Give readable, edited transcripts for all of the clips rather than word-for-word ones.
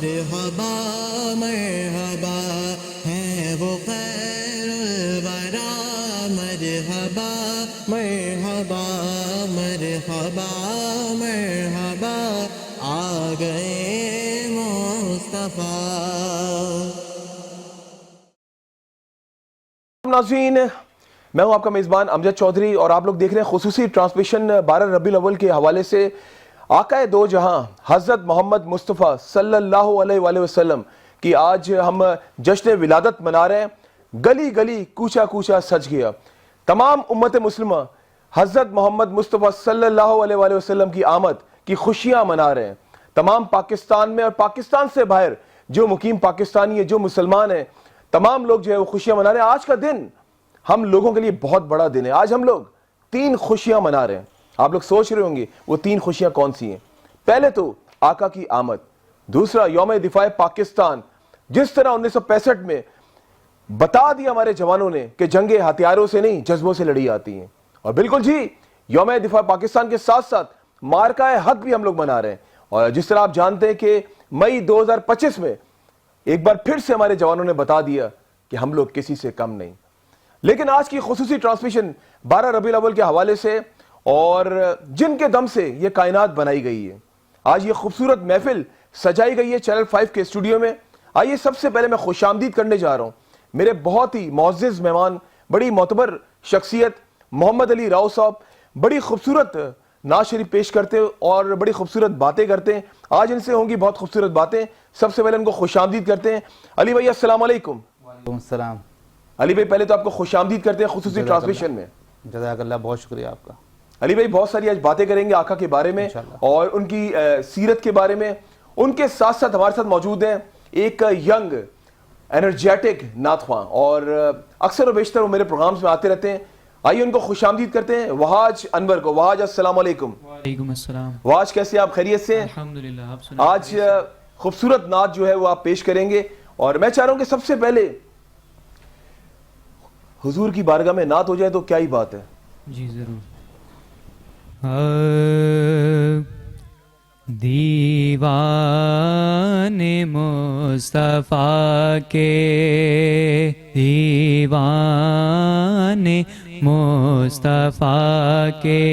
مرحبا مرحبا ہے وہ خیر الورا، مرحبا مرحبا مرحبا مرحبا آ گئے مصطفیٰ۔ ناظرین، میں ہوں آپ کا میزبان امجد چودھری اور آپ لوگ دیکھ رہے ہیں خصوصی ٹرانسمیشن 12 ربیع الاول کے حوالے سے آقائے دو جہاں حضرت محمد مصطفیٰ صلی اللہ علیہ وآلہ وسلم کی آج ہم جشن ولادت منا رہے ہیں۔ گلی گلی کوچہ کوچہ سج گیا، تمام امت مسلمہ حضرت محمد مصطفیٰ صلی اللہ علیہ وآلہ وسلم کی آمد کی خوشیاں منا رہے ہیں۔ تمام پاکستان میں اور پاکستان سے باہر جو مقیم پاکستانی ہیں، جو مسلمان ہیں، تمام لوگ جو ہے وہ خوشیاں منا رہے ہیں۔ آج کا دن ہم لوگوں کے لیے بہت بڑا دن ہے۔ آج ہم لوگ 3 خوشیاں منا رہے ہیں۔ آپ لوگ سوچ رہے ہوں گے وہ 3 خوشیاں کون سی ہیں؟ پہلے تو آقا کی آمد، دوسرا یوم دفاع پاکستان، جس طرح 1965 میں بتا دیا ہمارے جوانوں نے کہ جنگیں ہتھیاروں سے نہیں جذبوں سے لڑی آتی ہیں، اور بالکل جی یوم دفاع پاکستان کے ساتھ ساتھ مارکہ حق بھی ہم لوگ منا رہے ہیں۔ اور جس طرح آپ جانتے ہیں کہ مئی 2025 میں ایک بار پھر سے ہمارے جوانوں نے بتا دیا کہ ہم لوگ کسی سے کم نہیں۔ لیکن آج کی خصوصی ٹرانسمیشن 12 ربیع الاول کے حوالے سے اور جن کے دم سے یہ کائنات بنائی گئی ہے، آج یہ خوبصورت محفل سجائی گئی ہے چینل 5 کے اسٹوڈیو میں۔ آئیے سب سے پہلے میں خوش آمدید کرنے جا رہا ہوں میرے بہت ہی معزز مہمان، بڑی معتبر شخصیت محمد علی راؤ صاحب، بڑی خوبصورت نعت شریف پیش کرتے اور بڑی خوبصورت باتیں کرتے ہیں۔ آج ان سے ہوں گی بہت خوبصورت باتیں۔ سب سے پہلے ان کو خوش آمدید کرتے ہیں۔ علی بھائی السلام علیکم۔ وعلیکم السلام۔ علی بھائی پہلے تو آپ کو خوش آمدید کرتے ہیں خصوصی ٹرانسمیشن میں۔ جزاک اللہ، بہت شکریہ آپ کا۔ علی بھائی بہت ساری آج باتیں کریں گے آقا کے بارے میں اور ان کی سیرت کے بارے میں۔ ان کے ساتھ ساتھ ہمارے ساتھ موجود ہیں ایک ینگ انرجیٹک نعت خواں، اور اکثر و بیشتر وہ میرے پروگرامز میں آتے رہتے ہیں۔ آئیے ان کو خوش آمدید کرتے ہیں، وہاج انور کو۔ وہاج السلام علیکم۔ وعلیکم السلام۔ وہاج کیسے آپ؟ خیریت سے؟ الحمدللہ، آپ سنائیں۔ آج خوبصورت نعت جو ہے وہ آپ پیش کریں گے، اور میں چاہ رہا ہوں کہ سب سے پہلے حضور کی بارگاہ میں نعت ہو جائے تو کیا ہی بات ہے۔ جی ضرور۔ دیوان مصطفیٰ کے، دیوان مصطفیٰ کے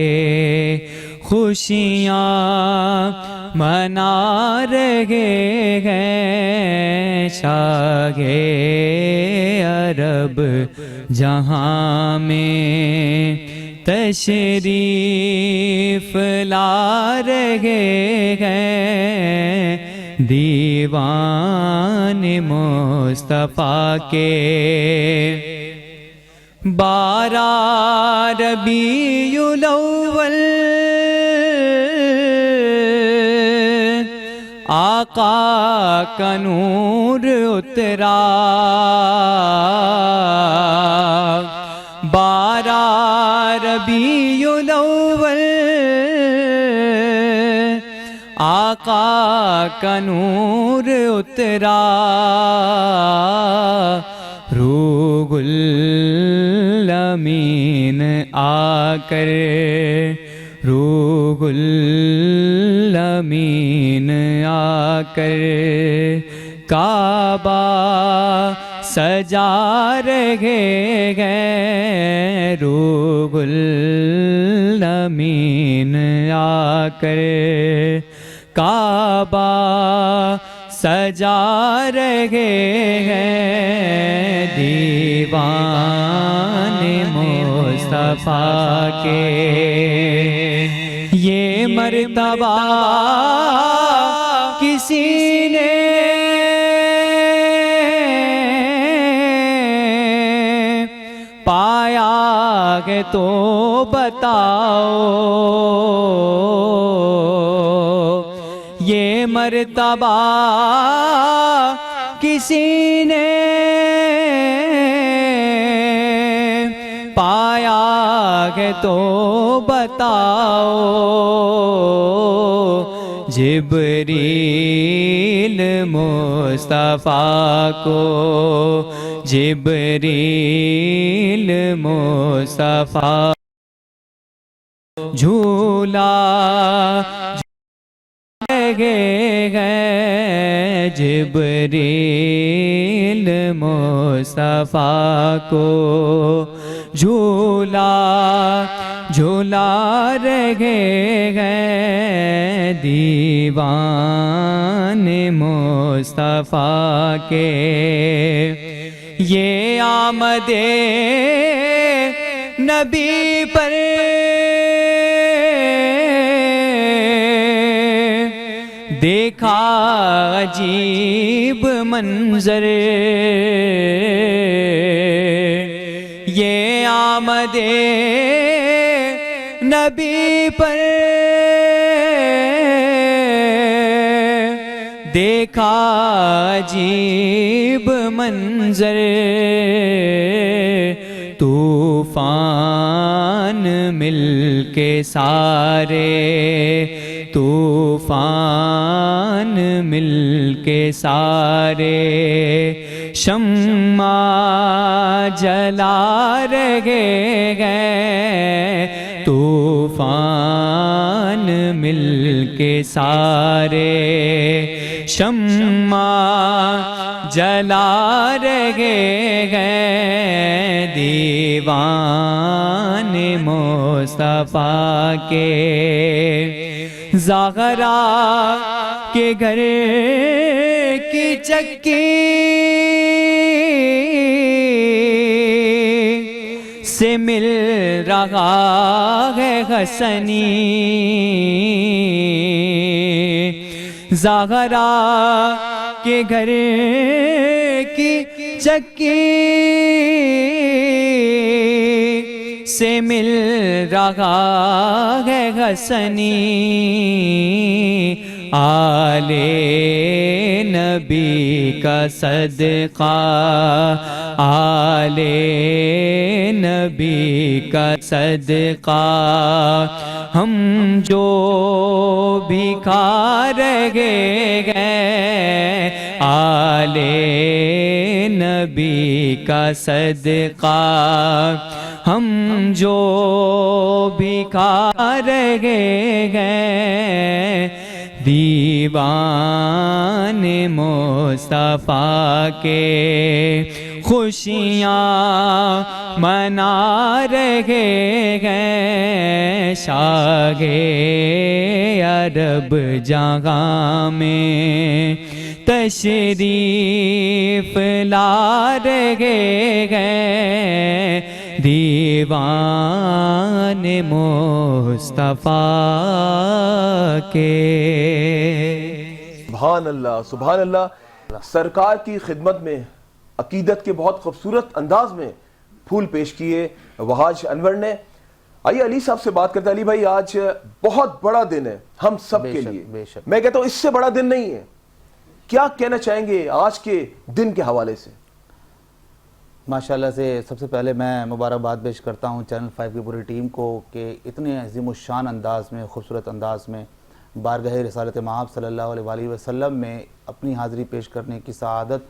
خوشیاں منا رہے ہیں شاہ عرب جہاں میں تشریف لا رہے ہیں دیوان مصطفیٰ کے۔ 12 ربیع الاول آقا کا نور اترا، 12 ربیع الاول آقا کا نور اترا، روح الامین آ کر، روح الامین آ کر کعبہ سجا رہے ہیں، روح الامین آ کر کعبہ سجا رہے ہیں دیوان مصطفیٰ کے۔ یہ مرتبہ کسی نے پایا ہے تو بتاؤ، یہ مرتبہ کسی نے پایا ہے تو بتاؤ، جبریل مصطفیٰ کو، جبریل مصطفیٰ جھولا گئے جبریل مصطفیٰ کو جھولا جھولا رہے ہیں دیوان مصطفیٰ کے یہ آمد نبی پر دیکھا عجیب منظر یہ آمد نبی پر دیکھا عجیب منظر طوفان مل کے سارے طوفان مل کے سارے شمع جلا رہے ہیں طوفان مل کے سارے شمع جلا رہے ہیں دیوان مصطفیٰ کے زہرا کے گھر کی چکی سے مل رہا ہے حسنی زہرا کے گھر کی چکی سے مل رہا ہے حسنی آل نبی کا صدقہ آل نبی کا صدقہ ہم جو بھی کھا رہے ہیں آل نبی کا صدقہ ہم جو بھی کھا رہے ہیں دیوان مصطفیٰ کے خوشیاں منا رہے ہیں شاہ عرب جہاں میں تشریف لا رہے ہیں دیوان مصطفیٰ کے سبحان اللہ سبحان اللہ. سرکار کی خدمت میں عقیدت کے بہت خوبصورت انداز میں پھول پیش کیے وہاج انور نے. آئیے علی صاحب سے بات کرتے ہیں. علی بھائی آج بہت بڑا دن ہے ہم سب کے لیے, میں کہتا ہوں اس سے بڑا دن نہیں ہے. کیا کہنا چاہیں گے آج کے دن کے حوالے سے؟ ماشاءاللہ سے سب سے پہلے میں مبارکباد پیش کرتا ہوں چینل 5 کی پوری ٹیم کو کہ اتنے عظیم الشان انداز میں خوبصورت انداز میں بارگاہ رسالت مآب صلی اللہ علیہ وآلہ وسلم میں اپنی حاضری پیش کرنے کی سعادت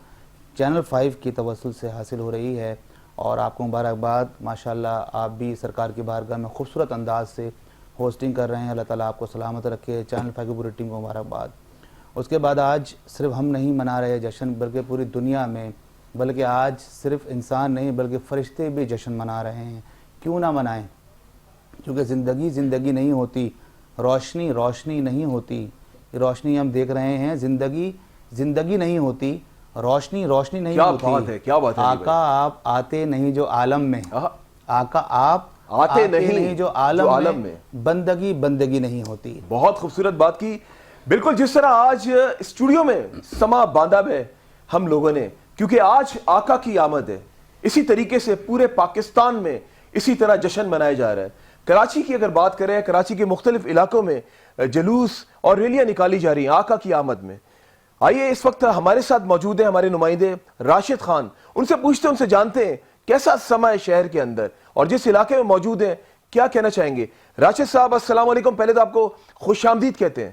چینل 5 کی توسل سے حاصل ہو رہی ہے. اور آپ کو مبارکباد. ماشاءاللہ آپ بھی سرکار کی بارگاہ میں خوبصورت انداز سے ہوسٹنگ کر رہے ہیں. اللہ تعالیٰ آپ کو سلامت رکھے. چینل 5 کی پوری ٹیم کو مبارکباد. اس کے بعد آج صرف ہم نہیں منا رہے جشن بلکہ پوری دنیا میں, بلکہ آج صرف انسان نہیں بلکہ فرشتے بھی جشن منا رہے ہیں. کیوں نہ منائیں؟ کیونکہ زندگی زندگی نہیں ہوتی, روشنی روشنی نہیں ہوتی. روشنی ہم دیکھ رہے ہیں, زندگی زندگی نہیں ہوتی, روشنی روشنی نہیں ہوتی. کیا بات ہے, کیا بات ہے. آقا آپ آتے نہیں جو عالم میں, آقا آپ آتے نہیں جو عالم میں, بندگی بندگی نہیں ہوتی. بہت خوبصورت بات کی. بالکل جس طرح آج اسٹوڈیو میں سما باندھا ہے ہم لوگوں نے, کیونکہ آج آقا کی آمد ہے, اسی طریقے سے پورے پاکستان میں اسی طرح جشن منایا جا رہا ہے. کراچی کی اگر بات کریں, کراچی کے مختلف علاقوں میں جلوس اور ریلیاں نکالی جا رہی ہیں آقا کی آمد میں. آئیے اس وقت ہمارے ساتھ موجود ہیں ہمارے نمائندے راشد خان, ان سے پوچھتے ہیں, ان سے جانتے ہیں کیسا سما ہے شہر کے اندر اور جس علاقے میں موجود ہیں کیا کہنا چاہیں گے. راشد صاحب السلام علیکم. پہلے تو آپ کو خوش آمدید کہتے ہیں.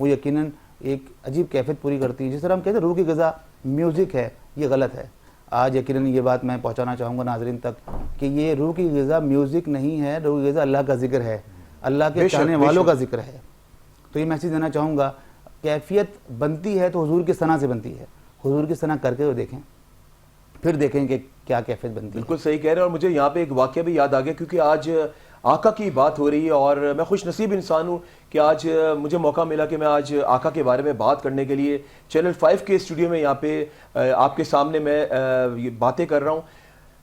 وہ یقیناً ایک عجیب کیفیت پوری کرتی ہیں. جس طرح ہم کہتے ہیں روح کی غذا میوزک ہے, یہ غلط ہے. آج یقیناً یہ بات میں پہنچانا چاہوں گا ناظرین تک کہ یہ روح کی غذا میوزک نہیں ہے, روح کی غذا اللہ کا ذکر ہے, اللہ کے چاہنے والوں کا ذکر ہے. تو یہ میسیج دینا چاہوں گا, کیفیت بنتی ہے تو حضور کی ثنا سے بنتی ہے. حضور کی ثنا کر کے وہ دیکھیں, پھر دیکھیں کہ کیا کیفیت بنتی ہے. بالکل صحیح کہہ رہے ہیں. اور مجھے یہاں پہ ایک واقعہ بھی یاد آ گیا, کیونکہ آج آقا کی بات ہو رہی ہے اور میں خوش نصیب انسان ہوں کہ آج مجھے موقع ملا کہ میں آج آقا کے بارے میں بات کرنے کے لیے چینل 5 کے اسٹوڈیو میں یہاں پہ آپ کے سامنے میں یہ باتیں کر رہا ہوں.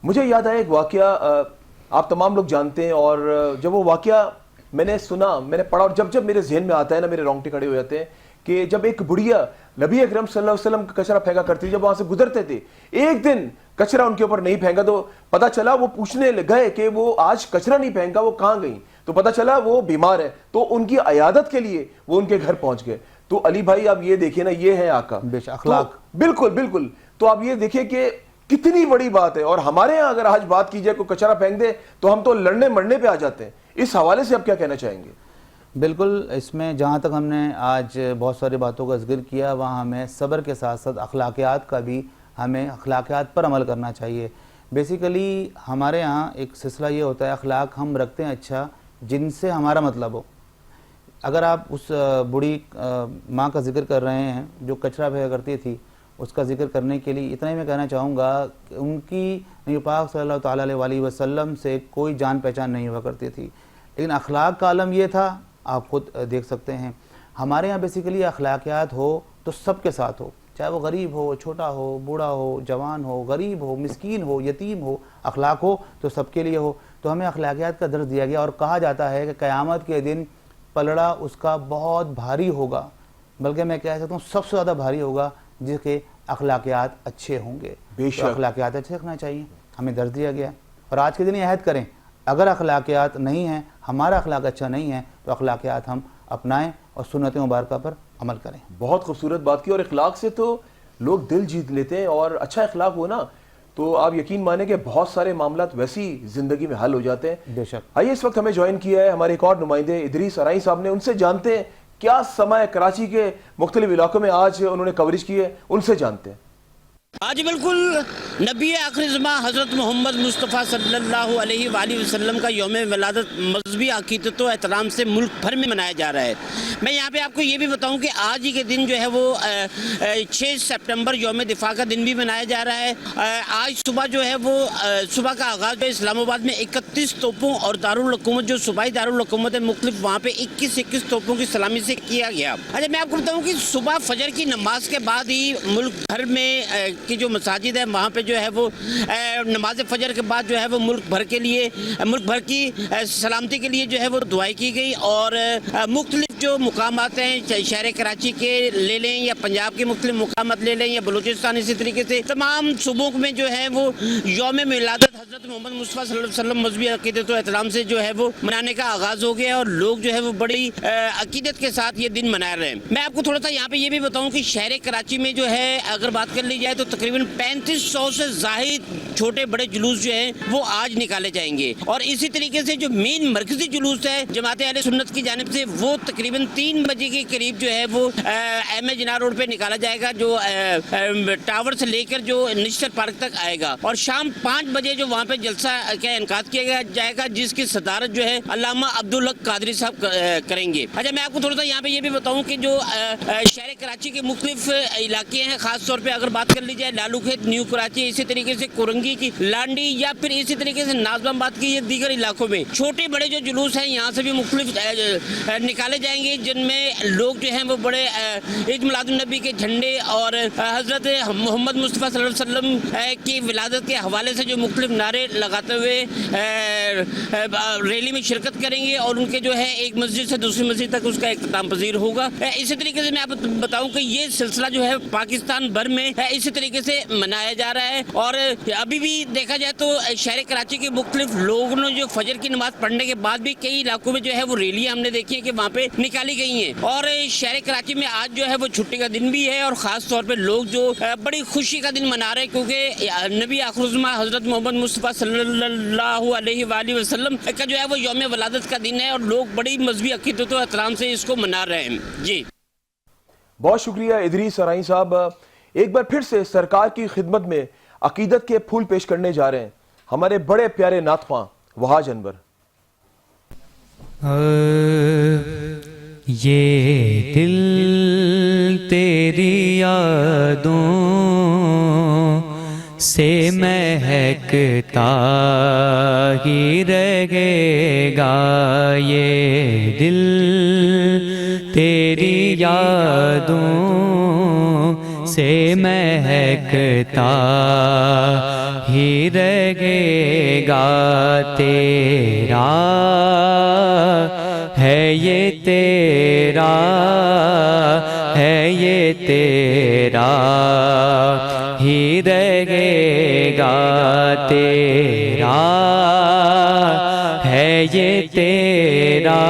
مجھے یاد آیا ایک واقعہ, آپ تمام لوگ جانتے ہیں, اور جب وہ واقعہ میں نے سنا, میں نے پڑھا, اور جب میرے ذہن میں آتا ہے نا میرے رونگٹے کھڑے ہو جاتے ہیں کہ جب ایک بڑھیا نبی اکرم صلی اللہ علیہ وسلم کا کچرا پھینکا کرتی, جب وہاں سے گزرتے تھے, ایک دن کچرا ان کے اوپر نہیں پھینکا تو پتا چلا, وہ پوچھنے گئے کہ وہ آج کچرا نہیں پھینکا, وہ کہاں گئی, تو پتا چلا وہ بیمار ہے. تو ان کی عیادت کے لیے وہ ان کے گھر پہنچ گئے. تو علی بھائی آپ یہ دیکھیں نا, یہ ہے آقا, اخلاق. بالکل بالکل. تو آپ یہ دیکھیں کہ کتنی بڑی بات ہے. اور ہمارے ہاں اگر آج بات کی جائے کوئی کچرا پھینک دے تو ہم تو لڑنے مرنے پہ آ جاتے ہیں. اس حوالے سے آپ کیا کہنا چاہیں گے؟ بالکل, اس میں جہاں تک ہم نے آج بہت ساری باتوں کا ذکر کیا, وہاں ہمیں صبر کے ساتھ ساتھ اخلاقیات کا بھی, ہمیں اخلاقیات پر عمل کرنا چاہیے. بیسیکلی ہمارے ہاں ایک سلسلہ یہ ہوتا ہے, اخلاق ہم رکھتے ہیں اچھا جن سے ہمارا مطلب ہو. اگر آپ اس بڑی ماں کا ذکر کر رہے ہیں جو کچرا پھینکا کرتی تھی, اس کا ذکر کرنے کے لیے اتنا ہی میں کہنا چاہوں گا کہ ان کی نبی پاک صلی اللہ تعالیٰ علیہ وسلم سے کوئی جان پہچان نہیں ہوا کرتی تھی, لیکن اخلاق کا عالم یہ تھا. آپ خود دیکھ سکتے ہیں ہمارے یہاں بیسیکلی اخلاقیات ہو تو سب کے ساتھ ہو, چاہے وہ غریب ہو, چھوٹا ہو, بوڑھا ہو, جوان ہو, غریب ہو, مسکین ہو, یتیم ہو, اخلاق ہو تو سب کے لیے ہو. تو ہمیں اخلاقیات کا درس دیا گیا, اور کہا جاتا ہے کہ قیامت کے دن پلڑا اس کا بہت بھاری ہوگا, بلکہ میں کہہ سکتا ہوں سب سے زیادہ بھاری ہوگا جس کے اخلاقیات اچھے ہوں گے. بے شک اخلاقیات اچھے رکھنا چاہیے, ہمیں درس دیا گیا. اور آج کے دن یہ عہد کریں, اگر اخلاقیات نہیں ہیں, ہمارا اخلاق اچھا نہیں ہے, تو اخلاقیات ہم اپنائیں اور سنت مبارکہ پر عمل کریں. بہت خوبصورت بات کی. اور اخلاق سے تو لوگ دل جیت لیتے ہیں, اور اچھا اخلاق ہو نا تو آپ یقین مانیں کہ بہت سارے معاملات ویسی زندگی میں حل ہو جاتے ہیں. بے شک. آئیے اس وقت ہمیں جوائن کیا ہے ہمارے ایک اور نمائندے ادریس ارائیں صاحب نے, ان سے جانتے ہیں کیا سماع کراچی کے مختلف علاقوں میں آج انہوں نے کوریج کی ہے, ان سے جانتے ہیں. آج بالکل نبی آخر زمان حضرت محمد مصطفیٰ صلی اللہ علیہ وآلہ وسلم کا یوم ولادت مذہبی عقیدت و احترام سے ملک بھر میں منایا جا رہا ہے. میں یہاں پہ آپ کو یہ بھی بتاؤں کہ آج ہی کے دن جو ہے وہ 6 سپٹمبر یوم دفاع کا دن بھی منایا جا رہا ہے. آج صبح جو ہے وہ صبح کا آغاز جو اسلام آباد میں 31 توپوں اور دارالحکومت جو صوبائی دارالحکومت ہے مختلف, وہاں پہ 21 توپوں کی سلامی سے کیا گیا. اچھا میں آپ کو بتاؤں کہ صبح فجر کی نماز کے بعد ہی ملک بھر میں کی جو مساجد ہے وہاں پہ جو ہے وہ نماز فجر کے بعد جو ہے وہ ملک بھر کے لیے, ملک بھر کی سلامتی کے لیے جو ہے وہ دعائیں کی گئی. اور مختلف جو مقامات ہیں شہر کراچی کے لے لیں یا پنجاب کے مختلف مقامات لے لیں یا بلوچستان, اسی طریقے سے تمام صوبوں میں جو ہے وہ یوم ولادت حضرت محمد مصطفیٰ صلی اللہ علیہ وسلم مذہبی عقیدت و احترام سے جو ہے وہ منانے کا آغاز ہو گیا, اور لوگ جو ہے وہ بڑی عقیدت کے ساتھ یہ دن منا رہے ہیں. میں آپ کو تھوڑا سا یہاں پہ یہ بھی بتاؤں کہ شہر کراچی میں جو ہے اگر بات کر لی جائے تو تقریباً 3500 سے زائد چھوٹے بڑے جلوس جو ہیں وہ آج نکالے جائیں گے. اور اسی طریقے سے جو مین مرکزی جلوس ہے جماعت اہل سنت کی جانب سے وہ تقریباً 3 بجے کے قریب جو ہے وہ ایم اے جناح روڈ پہ نکالا جائے گا, جو ٹاور سے لے کر جو نشتر پارک تک آئے گا, اور شام 5 بجے جو وہاں پہ جلسہ کا انعقاد کیا جائے گا جس کی صدارت جو ہے علامہ عبدالحق قادری صاحب کریں گے. اچھا میں آپ کو تھوڑا سا یہاں پہ یہ بھی بتاؤں کہ جو شہر کراچی کے مختلف علاقے ہیں, خاص طور پہ اگر بات کر لی جائے لالو کھیت, نیو کراچی, اسی طریقے سے کورنگی کی لانڈی, یا پھر اسی طریقے سے ناظم آباد کی, یہ دیگر علاقوں میں چھوٹے بڑے جو جلوس ہیں یہاں سے بھی مختلف نکالے جائیں گے, جن میں لوگ جو ہیں وہ بڑے عید میلاد النبی کے جھنڈے اور حضرت محمد مصطفیٰ صلی اللہ علیہ وسلم کی ولادت کے حوالے سے جو مختلف نعرے لگاتے ہوئے ریلی میں شرکت کریں گے, اور ان کے جو ہے ایک مسجد سے دوسری مسجد تک اس کا اختتام پذیر ہوگا. اسی طریقے سے میں آپ بتاؤں کہ یہ سلسلہ جو ہے پاکستان بھر میں اسی طریقے سے منایا جا رہا ہے. اور ابھی بھی دیکھا جائے تو شہر کراچی کے مختلف لوگوں نے جو فجر کی نماز پڑھنے کے بعد بھی کئی علاقوں میں جو ہے وہ ریلیاں ہم نے دیکھی ہیں کہ وہاں پہ نکالی گئی ہیں. اور شہر کراچی میں آج جو ہے وہ چھٹی کا دن بھی ہے, اور خاص طور پہ لوگ جو بڑی خوشی کا دن منا رہے ہیں, کیونکہ نبی آخر الزمان حضرت محمد مصطفیٰ صلی اللہ علیہ وآلہ وسلم کا جو ہے وہ یوم ولادت کا دن ہے, اور لوگ بڑی مذہبی عقیدت و احترام سے اس کو منا رہے ہیں. جی بہت شکریہ ادریس ارائیں صاحب. ایک بار پھر سے سرکار کی خدمت میں عقیدت کے پھول پیش کرنے جا رہے ہیں ہمارے بڑے پیارے نعت خواں وہاج انور. یہ دل تیری یادوں سے مہکتا ہی رہے گا, یہ دل تیری یادوں سے مہکتا ہی رہے گا, تیرا ہے یہ تیرا ہے یہ تیرا ہی رہے گا, تیرا ہے یہ تیرا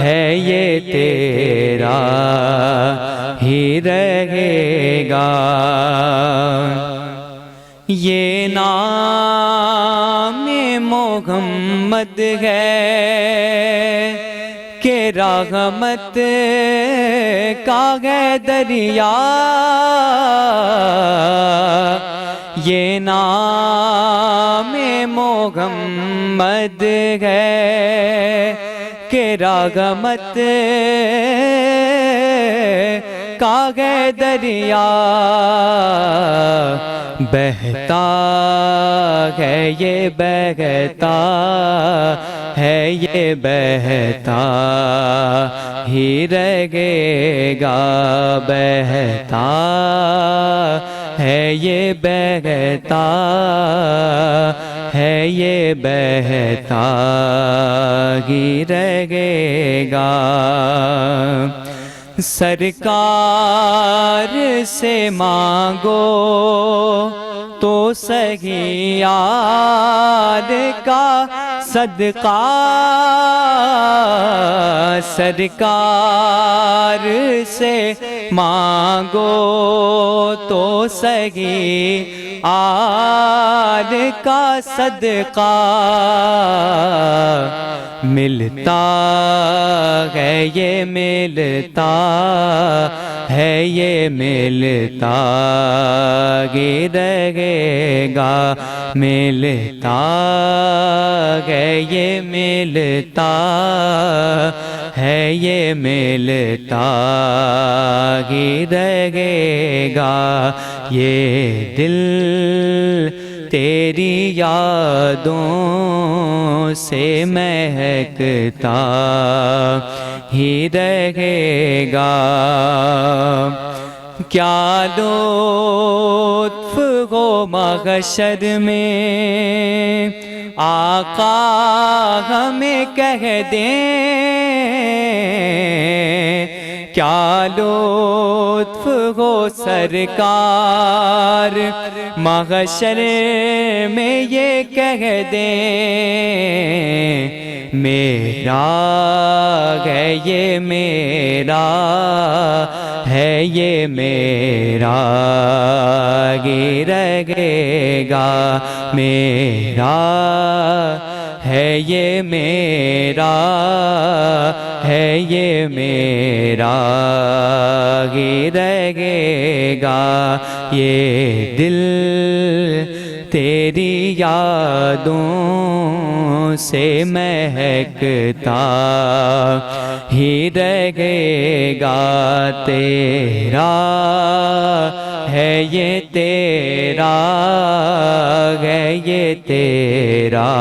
ہے یہ تیرا ہی رہے گا. یہ نام محمد ہے کہ رحمت کا ہے دریا, یہ نام محمد ہے کہ رحمت کا ہے دریا, بہتا ہے یہ بہتا ہے یہ بہتا ہی رہے گا, بہتا ہے یہ بہتا ہے یہ بہتا ہی رہے گا. سرکار سے مانگو تو سہی یار کا صدقہ, سرکار سے مانگو تو سہی یار کا صدقہ, ملتا ہے یہ ملتا ہے یہ ملتا ہی رہے گا, ملتا ہے یہ ملتا ہے یہ ملتا ہی رہے گا, یہ دل تیری یادوں سے مہکتا ہی رہے گا. کیا لطف ہو محشر میں آقا ہمیں کہہ دیں, کیا لطف ہو سرکار محشر میں یہ کہہ دیں, میرا ہے یہ میرا ہے یہ میرا ہی رہے گا, میرا ہے یہ میرا ہے یہ میرا ہی رہے گا, یہ دل تیری یادوں سے مہکتا ہی رہے گا, تیرا ہے یہ تیرا ہے یہ تیرا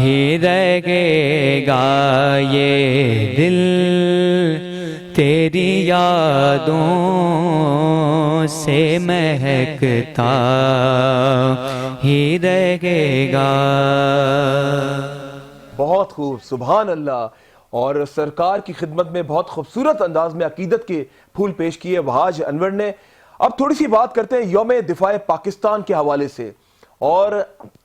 ہی رہے گا, یہ دل تیری یادوں سے مہکتا ہی رہے گا. بہت خوب, سبحان اللہ. اور سرکار کی خدمت میں بہت خوبصورت انداز میں عقیدت کے پھول پیش کیے وہاج انور نے. اب تھوڑی سی بات کرتے ہیں یوم دفاع پاکستان کے حوالے سے. اور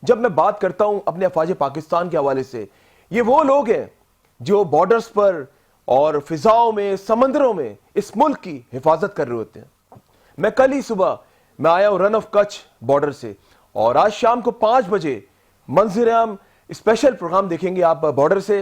جب میں بات کرتا ہوں اپنے افواج پاکستان کے حوالے سے, یہ وہ لوگ ہیں جو بارڈرز پر اور فضاؤں میں سمندروں میں اس ملک کی حفاظت کر رہے ہوتے ہیں. میں کل ہی صبح میں آیا ہوں رن آف کچھ بارڈر سے, اور آج شام کو 5 بجے منظر عام اسپیشل پروگرام دیکھیں گے آپ بارڈر سے.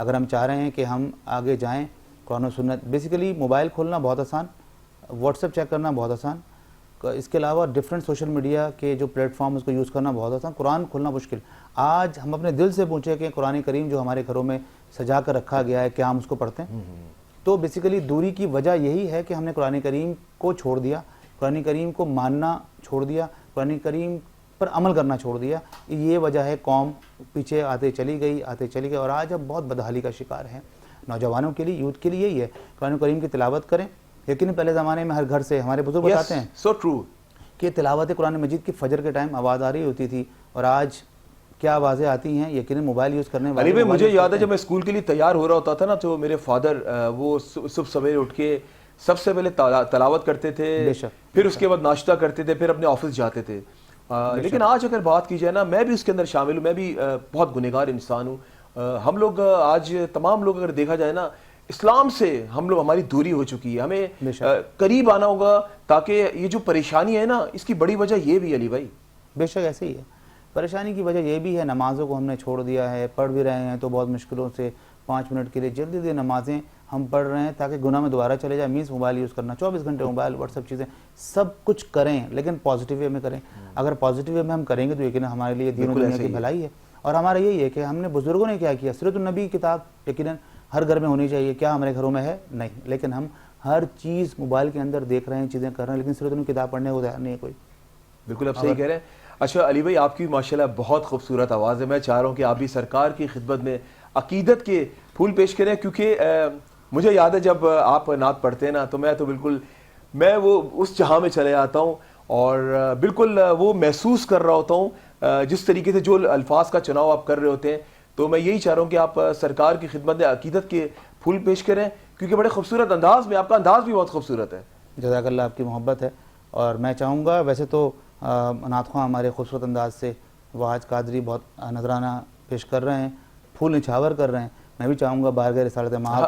اگر ہم چاہ رہے ہیں کہ ہم آگے جائیں قرآن و سنت، بیسیکلی موبائل کھولنا بہت آسان، واٹس ایپ چیک کرنا بہت آسان، اس کے علاوہ ڈفرینٹ سوشل میڈیا کے جو پلیٹ فارم اس کو یوز کرنا بہت آسان، قرآن کھولنا مشکل۔ آج ہم اپنے دل سے پوچھیں کہ قرآن کریم جو ہمارے گھروں میں سجا کر رکھا گیا ہے، کیا ہم اس کو پڑھتے ہیں؟ تو بیسیکلی دوری کی وجہ یہی ہے کہ ہم نے قرآن کریم کو چھوڑ دیا، قرآن کریم کو ماننا چھوڑ دیا، قرآن کریم پر عمل کرنا چھوڑ دیا۔ یہ وجہ ہے قوم پیچھے آتے چلی گئی اور آج اب بہت بدحالی کا شکار ہے۔ نوجوانوں کے لیے، یوتھ کے لیے یہی ہے قرآن کریم کی تلاوت کریں۔ یقیناً پہلے زمانے میں ہر گھر سے ہمارے بزرگ بتاتے ہیں سو ٹرو کہ تلاوت قرآن مجید کی فجر کے ٹائم آواز آ رہی ہوتی تھی، اور آج کیا آوازیں آتی ہیں؟ یقیناً موبائل یوز کرنے والے۔ علی بھائی مجھے یاد ہے جب میں اسکول کے لیے تیار ہو رہا ہوتا تھا نا، تو میرے فادر وہ صبح سویرے اٹھ کے سب سے پہلے تلاوت کرتے تھے، پھر اس کے بعد ناشتہ کرتے تھے، پھر اپنے آفس جاتے تھے۔ لیکن آج اگر بات کی جائے نا، میں بھی اس کے اندر شامل ہوں، میں بھی بہت گنہگار انسان ہوں۔ ہم لوگ آج تمام لوگ اگر دیکھا جائے نا، اسلام سے ہماری دوری ہو چکی ہے۔ ہمیں قریب آنا ہوگا، تاکہ یہ جو پریشانی ہے نا، اس کی بڑی وجہ یہ بھی علی بھائی۔ بے شک ایسے ہی ہے، پریشانی کی وجہ یہ بھی ہے، نمازوں کو ہم نے چھوڑ دیا ہے، پڑھ بھی رہے ہیں تو بہت مشکلوں سے 5 منٹ کے لیے جلدی نمازیں ہم پڑھ رہے ہیں تاکہ گناہ میں دوبارہ چلے جائے۔ مینس موبائل یوز کرنا، 24 گھنٹے موبائل، واٹس ایپ، چیزیں سب کچھ کریں لیکن پازیٹیو وے میں کریں۔ اگر پازیٹیو وے میں ہم کریں گے تو یقیناً ہمارے لیے دین و دنیا کی بھلائی ہے۔ اور ہمارا یہی ہے کہ ہم نے بزرگوں نے کیا کیا، سیرت النبی کی کتاب یقیناً ہر گھر میں ہونی چاہیے۔ کیا ہمارے گھروں میں ہے؟ نہیں، لیکن ہم ہر چیز موبائل کے اندر دیکھ رہے ہیں، چیزیں کر رہے ہیں، لیکن سیرت النبی کی کتاب پڑھنے کو تیار نہیں ہے کوئی۔ بالکل آپ صحیح کہہ رہے ہیں۔ اچھا علی بھائی، آپ کی ماشاءاللہ بہت خوبصورت آواز ہے، میں چاہ رہا ہوں کہ آپ بھی سرکار کی خدمت میں عقیدت کے پھول پیش کریں، کیونکہ مجھے یاد ہے جب آپ نعت پڑھتے ہیں نا، تو میں وہ اس جہاں میں چلے آتا ہوں، اور بالکل وہ محسوس کر رہا ہوتا ہوں جس طریقے سے جو الفاظ کا چناؤ آپ کر رہے ہوتے ہیں۔ تو میں یہی چاہ رہا ہوں کہ آپ سرکار کی خدمت میں عقیدت کے پھول پیش کریں، کیونکہ بڑے خوبصورت انداز میں، آپ کا انداز بھی بہت خوبصورت ہے۔ جزاک اللہ، آپ کی محبت ہے۔ اور میں چاہوں گا، ویسے تو نعت خواں ہمارے خوبصورت انداز سے واحد قادری بہت نذرانہ پیش کر رہے ہیں، پھول نچھاور کر رہے ہیں۔ میں بھی چاہوں گا بارگاہ رسالت مآب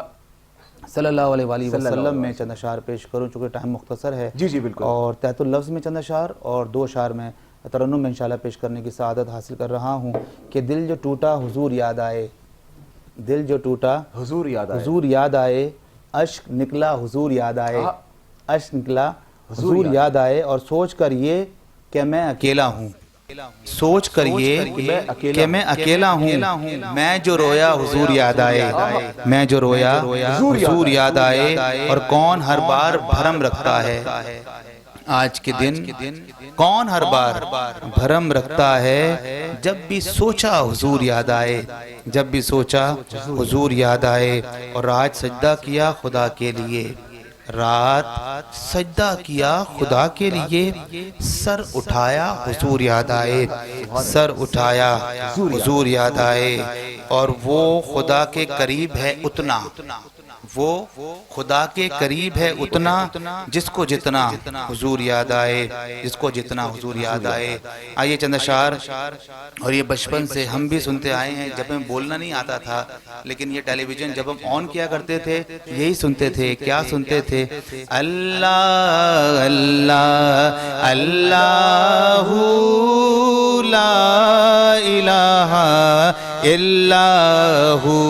صلی اللہ علیہ وآلہ وسلم میں چند اشعار پیش کروں، چونکہ ٹائم مختصر ہے۔ جی بالکل۔ اور تحت اللفظ میں چند اشعار اور 2 اشعار میں ترنم میں انشاءاللہ پیش کرنے کی سعادت حاصل کر رہا ہوں کہ دل جو ٹوٹا حضور یاد آئے، دل جو ٹوٹا حضور یاد آئے، اشک نکلا حضور یاد آئے، اشک نکلا حضور یاد آئے، اور سوچ کر یہ کہ میں اکیلا ہوں، سوچ کر یہ کہ میں اکیلا ہوں، میں جو رویا حضور یاد آئے، میں جو رویا حضور یاد آئے، اور کون ہر بار بھرم رکھتا ہے آج کے دن، کون ہر بار بھرم رکھتا ہے، جب بھی سوچا حضور یاد آئے، جب بھی سوچا حضور یاد آئے، اور رات سجدہ کیا خدا کے لیے، رات سجدہ کیا خدا کے لیے، سر اٹھایا حضور یاد آئے، سر اٹھایا حضور یاد آئے، اور وہ خدا کے قریب ہے اتنا، وہ خدا کے قریب ہے اتنا، جس کو جتنا حضور یاد آئے، جس کو جتنا حضور یاد آئے۔ آئیے چند اشعار، اور یہ بچپن سے ہم بھی سنتے آئے ہیں، جب ہمیں بولنا نہیں آتا تھا، لیکن یہ ٹیلی ویژن جب ہم آن کیا کرتے تھے یہی سنتے تھے۔ کیا سنتے تھے؟ اللہ اللہ اللہ لا الہ الا ہو،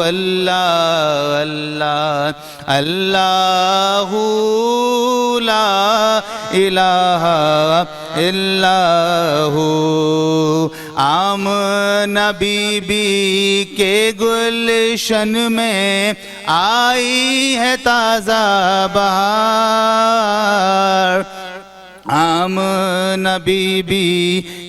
اللہ اللہ اللہ لا الہ الا ہو۔ آمنہ بی بی کے گلشن میں آئی ہے تازہ بہار، آمنہ بی بی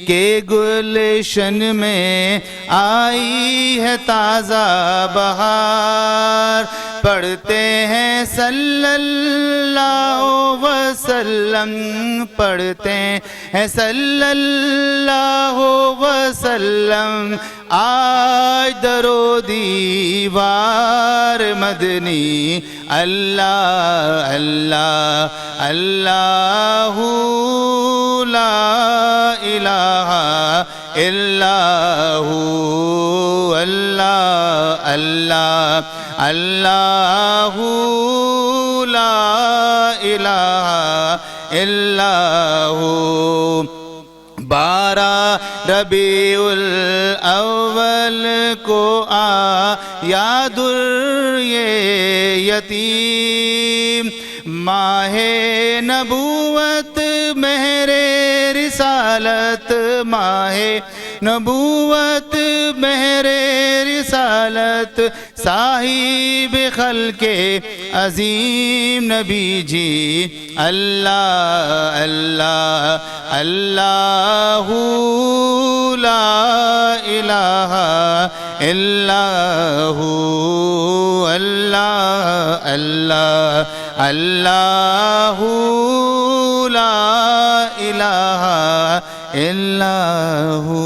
کے گلشن میں آئی ہے تازہ بہار، پڑھتے ہیں صلی اللہ وسلم، پڑھتے ہیں صلی اللہ وسلم، آج درو دیوار مدنی، اللہ اللہ اللہ لا الہ الا ہو، اللہ اللہ اللہ لا الہ الا ہو۔ 12 ربیع الاول کو آیا در یتیم ماہ نبوت مہر رسالت ماہ نبوت مہر رسالت صاحب خلق عظیم نبی جی اللہ اللہ اللہ لا الہ الا ہو اللہ اللہ اللہ لا الہ الا ہو.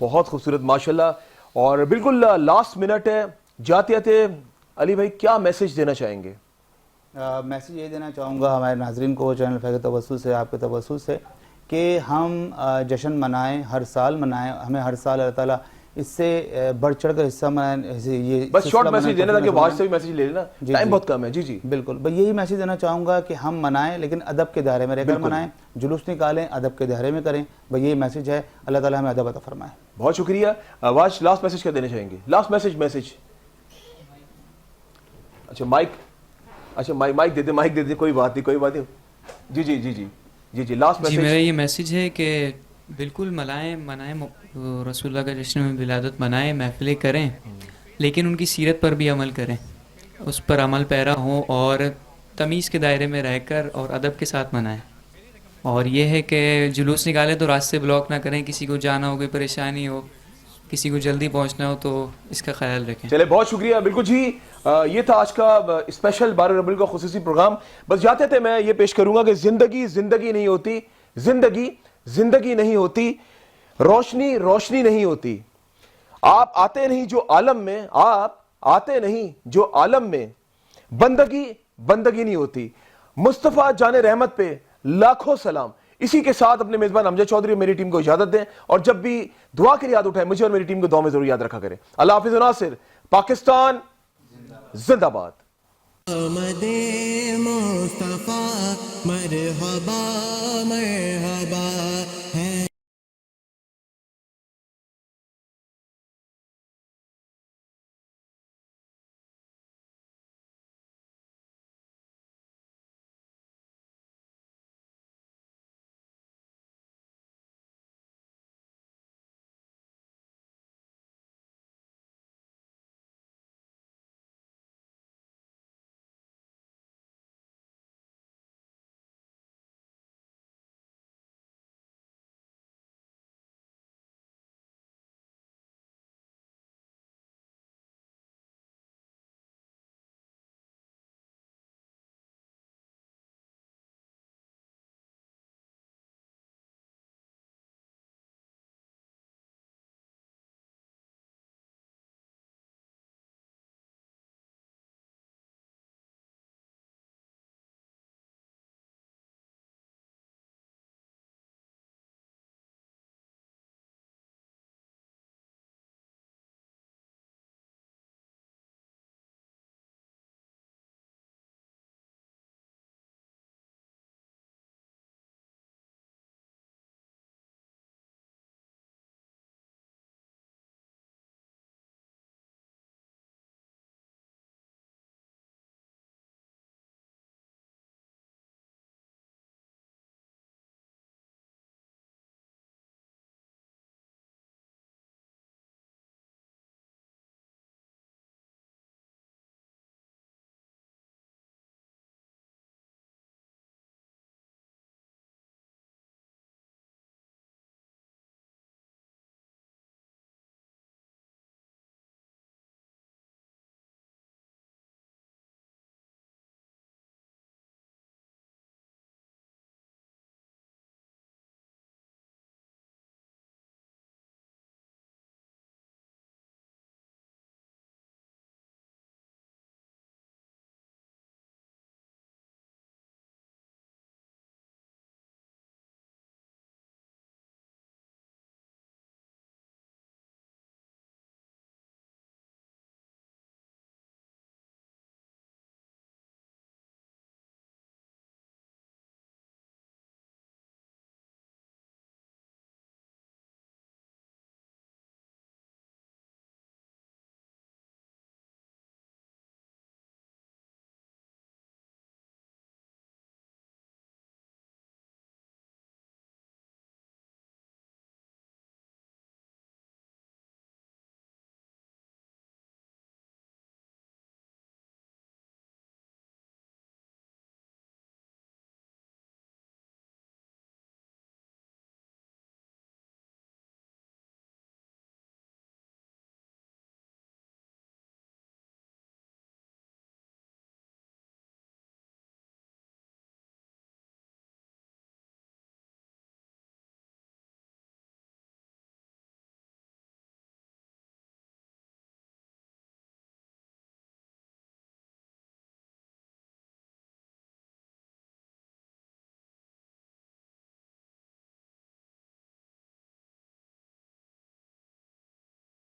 بہت خوبصورت ماشاءاللہ. اور بالکل لاسٹ منٹ ہے, جاتے جاتے علی بھائی کیا میسج دینا چاہیں گے؟ میسج یہ دینا چاہوں گا ہمارے ناظرین کو چینل فیض کے توسط سے, آپ کے توسط سے, کہ ہم جشن منائیں, ہر سال منائیں. ہمیں ہر سال اللہ تعالیٰ اس سے بڑھ چڑھ کر حصہ منائیں. بس شارٹ میسج دینا تھا کہ واٹس سے بھی میسج لے لینا, ٹائم بہت کم ہے. جی جی بالکل, بس یہی میسج دینا چاہوں گا کہ ہم منائیں لیکن ادب کے دائرے میں رہ کر منائیں, جلوس نکالیں ادب کے دائرے میں کریں. بس یہی میسج ہے. اللہ تعالیٰ ہمیں ادب عطا فرمائے. بہت شکریہ. واش لاسٹ میسج کیا دینا چاہیں گے؟ Last message. اچھا مائک دے دے, کوئی بات نہیں. جی لاسٹ میسج. جی میرا یہ میسج ہے کہ بالکل منائیں رسول اللہ کا جشن ولادت منائیں, محفلیں کریں, لیکن ان کی سیرت پر بھی عمل کریں, اس پر عمل پیرا ہوں اور تمیز کے دائرے میں رہ کر اور ادب کے ساتھ منائیں. اور یہ ہے کہ جلوس نکالیں تو راستے بلاک نہ کریں, کسی کو جانا ہو, کوئی پریشانی ہو, کسی کو جلدی پہنچنا ہو تو اس کا خیال رکھیں. چلے بہت شکریہ. بالکل جی, یہ تھا آج کا اسپیشل 12 ربیع کا خصوصی پروگرام. بس جاتے تھے میں یہ پیش کروں گا کہ زندگی نہیں ہوتی, زندگی نہیں ہوتی, روشنی نہیں ہوتی. آپ آتے نہیں جو عالم میں, بندگی نہیں ہوتی. مصطفیٰ جان رحمت پہ لاکھوں سلام. اسی کے ساتھ اپنے میزبان امجد چودھری اور میری ٹیم کو اجازت دیں, اور جب بھی دعا کے لیے یاد اٹھائیں مجھے اور میری ٹیم کو دعا میں ضرور یاد رکھا کریں. اللہ حافظ و ناصر. پاکستان زندہ باد. آمد مصطفیٰ مرحبا مرحبا ہے